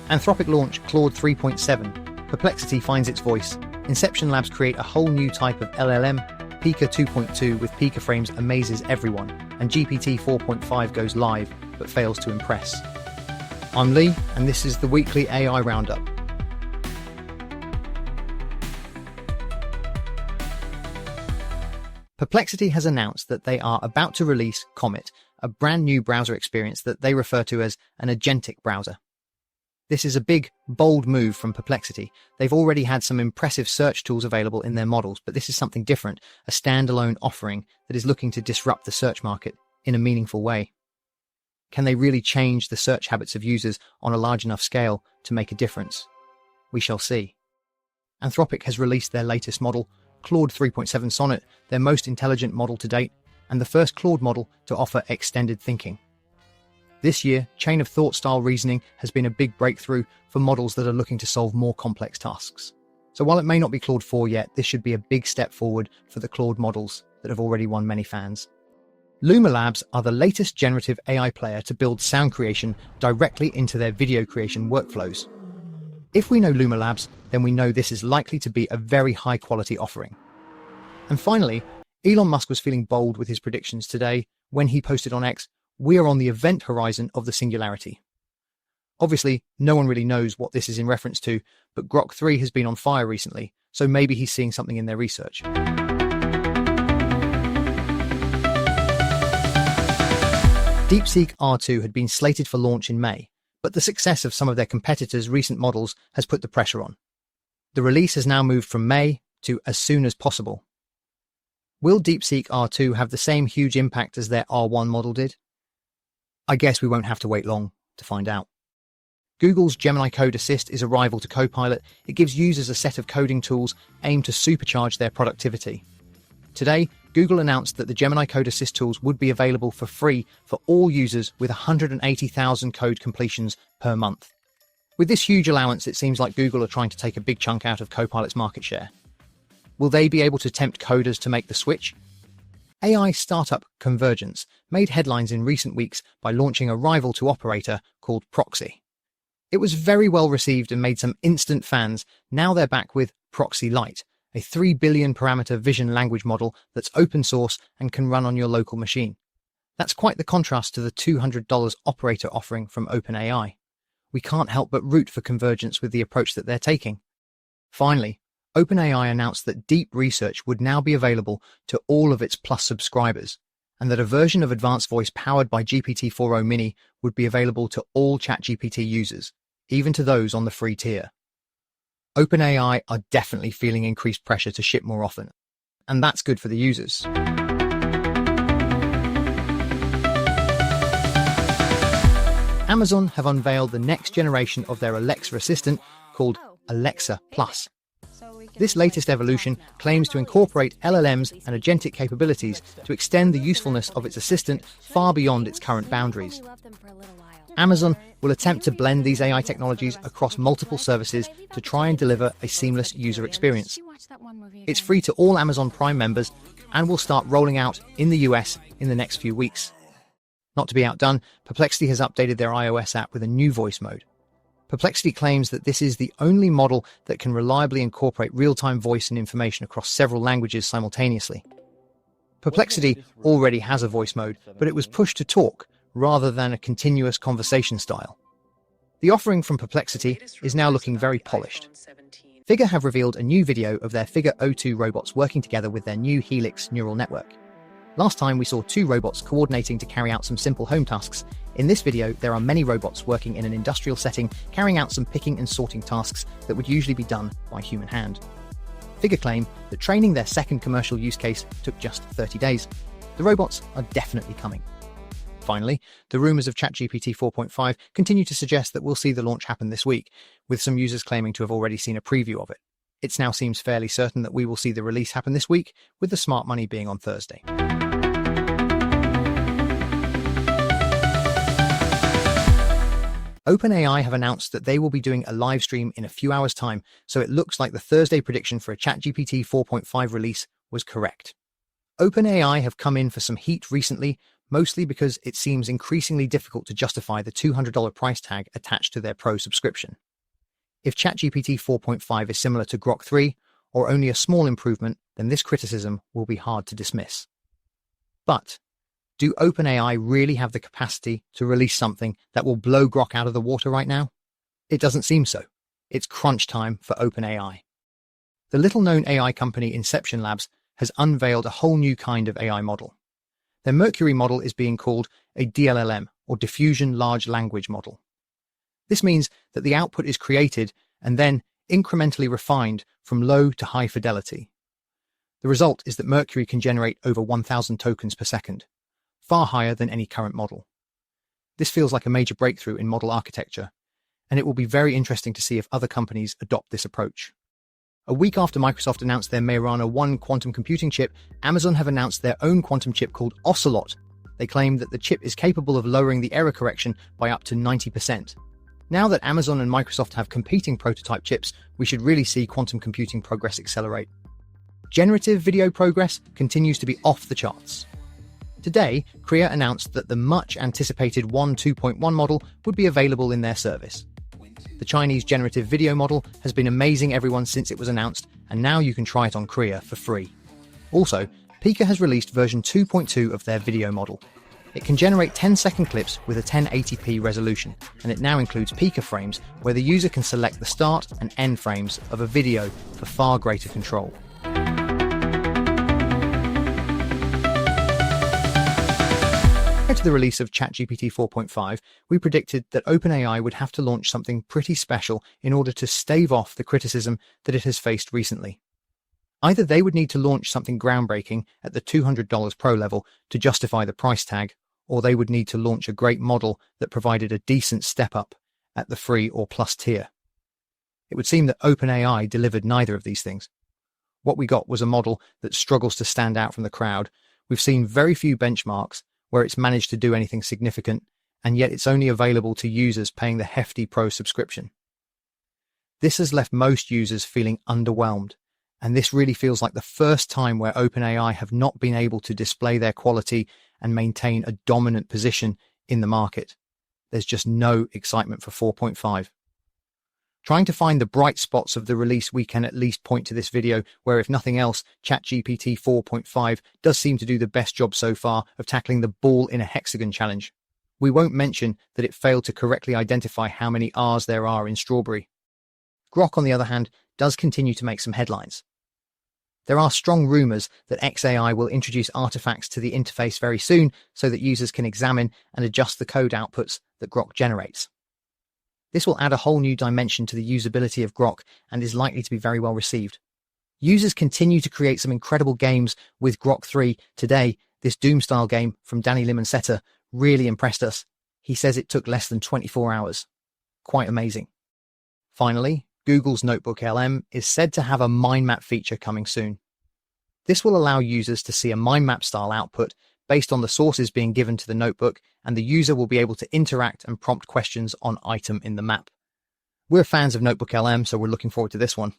Anthropic launch Claude 3.7. Perplexity finds its voice. Inception Labs create a whole new type of LLM. Pika 2.2 with Pikaframes amazes everyone. And GPT 4.5 goes live, but fails to impress. I'm Lee, and this is the weekly AI Roundup. Perplexity has announced that they are about to release Comet, a brand new browser experience that they refer to as an agentic browser. This is a big, bold move from Perplexity. They've already had some impressive search tools available in their models, but this is something different, a standalone offering that is looking to disrupt the search market in a meaningful way. Can they really change the search habits of users on a large enough scale to make a difference? We shall see. Anthropic has released their latest model, Claude 3.7 Sonnet, their most intelligent model to date, and the first Claude model to offer extended thinking. This year, chain of thought style reasoning has been a big breakthrough for models that are looking to solve more complex tasks. So while it may not be Claude 4 yet, this should be a big step forward for the Claude models that have already won many fans. Luma Labs are the latest generative AI player to build sound creation directly into their video creation workflows. If we know Luma Labs, then we know this is likely to be a very high quality offering. And finally, Elon Musk was feeling bold with his predictions today when he posted on X, "We are on the event horizon of the Singularity." Obviously, no one really knows what this is in reference to, but Grok 3 has been on fire recently, so maybe he's seeing something in their research. DeepSeek R2 had been slated for launch in May, but the success of some of their competitors' recent models has put the pressure on. The release has now moved from May to as soon as possible. Will DeepSeek R2 have the same huge impact as their R1 model did? I guess we won't have to wait long to find out. Google's Gemini Code Assist is a rival to Copilot. It gives users a set of coding tools aimed to supercharge their productivity. Today, Google announced that the Gemini Code Assist tools would be available for free for all users with 180,000 code completions per month. With this huge allowance, it seems like Google are trying to take a big chunk out of Copilot's market share. Will they be able to tempt coders to make the switch? AI startup Convergence made headlines in recent weeks by launching a rival to Operator called Proxy. It was very well received and made some instant fans. Now they're back with Proxy Lite, a 3 billion parameter vision language model that's open source and can run on your local machine. That's quite the contrast to the $200 Operator offering from OpenAI. We can't help but root for Convergence with the approach that they're taking. Finally, OpenAI announced that deep research would now be available to all of its Plus subscribers, and that a version of advanced voice powered by GPT-4o Mini would be available to all ChatGPT users, even to those on the free tier. OpenAI are definitely feeling increased pressure to ship more often, and that's good for the users. Amazon have unveiled the next generation of their Alexa assistant called Alexa Plus. This latest evolution claims to incorporate LLMs and agentic capabilities to extend the usefulness of its assistant far beyond its current boundaries. Amazon will attempt to blend these AI technologies across multiple services to try and deliver a seamless user experience. It's free to all Amazon Prime members and will start rolling out in the US in the next few weeks. Not to be outdone, Perplexity has updated their iOS app with a new voice mode. Perplexity claims that this is the only model that can reliably incorporate real-time voice and information across several languages simultaneously. Perplexity already has a voice mode, but it was pushed to talk rather than a continuous conversation style. The offering from Perplexity is now looking very polished. Figure have revealed a new video of their Figure 2 robots working together with their new Helix neural network. Last time we saw 2 robots coordinating to carry out some simple home tasks. In this video, there are many robots working in an industrial setting, carrying out some picking and sorting tasks that would usually be done by human hand. Figure claim that training their second commercial use case took just 30 days. The robots are definitely coming. Finally, the rumors of ChatGPT 4.5 continue to suggest that we'll see the launch happen this week, with some users claiming to have already seen a preview of it. It now seems fairly certain that we will see the release happen this week, with the smart money being on Thursday. OpenAI have announced that they will be doing a live stream in a few hours' time, so it looks like the Thursday prediction for a ChatGPT 4.5 release was correct. OpenAI have come in for some heat recently mostly because it seems increasingly difficult to justify the $200 price tag attached to their Pro subscription. If ChatGPT 4.5 is similar to Grok 3, or only a small improvement, then this criticism will be hard to dismiss. But do OpenAI really have the capacity to release something that will blow Grok out of the water right now? It doesn't seem so. It's crunch time for OpenAI. The little-known AI company Inception Labs has unveiled a whole new kind of AI model. Their Mercury model is being called a DLLM, or Diffusion Large Language Model. This means that the output is created and then incrementally refined from low to high fidelity. The result is that Mercury can generate over 1,000 tokens per second, far higher than any current model. This feels like a major breakthrough in model architecture, and it will be very interesting to see if other companies adopt this approach. A week after Microsoft announced their Majorana 1 quantum computing chip, Amazon have announced their own quantum chip called Ocelot. They claim that the chip is capable of lowering the error correction by up to 90%. Now that Amazon and Microsoft have competing prototype chips, we should really see quantum computing progress accelerate. Generative video progress continues to be off the charts. Today, Korea announced that the much-anticipated 2.1 model would be available in their service. The Chinese generative video model has been amazing everyone since it was announced, and now you can try it on Korea for free. Also, Pika has released version 2.2 of their video model. It can generate 10-second clips with a 1080p resolution, and it now includes Pikaframes, where the user can select the start and end frames of a video for far greater control. Prior to the release of ChatGPT 4.5, we predicted that OpenAI would have to launch something pretty special in order to stave off the criticism that it has faced recently. Either they would need to launch something groundbreaking at the $200 Pro level to justify the price tag, or they would need to launch a great model that provided a decent step up at the free or plus tier. It would seem that OpenAI delivered neither of these things. What we got was a model that struggles to stand out from the crowd. We've seen very few benchmarks where it's managed to do anything significant, and yet it's only available to users paying the hefty Pro subscription. This has left most users feeling underwhelmed, and this really feels like the first time where OpenAI have not been able to display their quality and maintain a dominant position in the market. There's just no excitement for 4.5. Trying to find the bright spots of the release, we can at least point to this video where, if nothing else, ChatGPT 4.5 does seem to do the best job so far of tackling the ball in a hexagon challenge. We won't mention that it failed to correctly identify how many R's there are in strawberry. Grok, on the other hand, does continue to make some headlines. There are strong rumors that XAI will introduce artifacts to the interface very soon so that users can examine and adjust the code outputs that Grok generates. This will add a whole new dimension to the usability of Grok and is likely to be very well received. Users continue to create some incredible games with Grok 3. Today, this Doom-style game from Danny Limonsetter really impressed us. He says it took less than 24 hours. Quite amazing. Finally, Google's Notebook LM is said to have a mind map feature coming soon. This will allow users to see a mind map style output based on the sources being given to the notebook, and the user will be able to interact and prompt questions on item in the map. We're fans of Notebook LM, so we're looking forward to this one.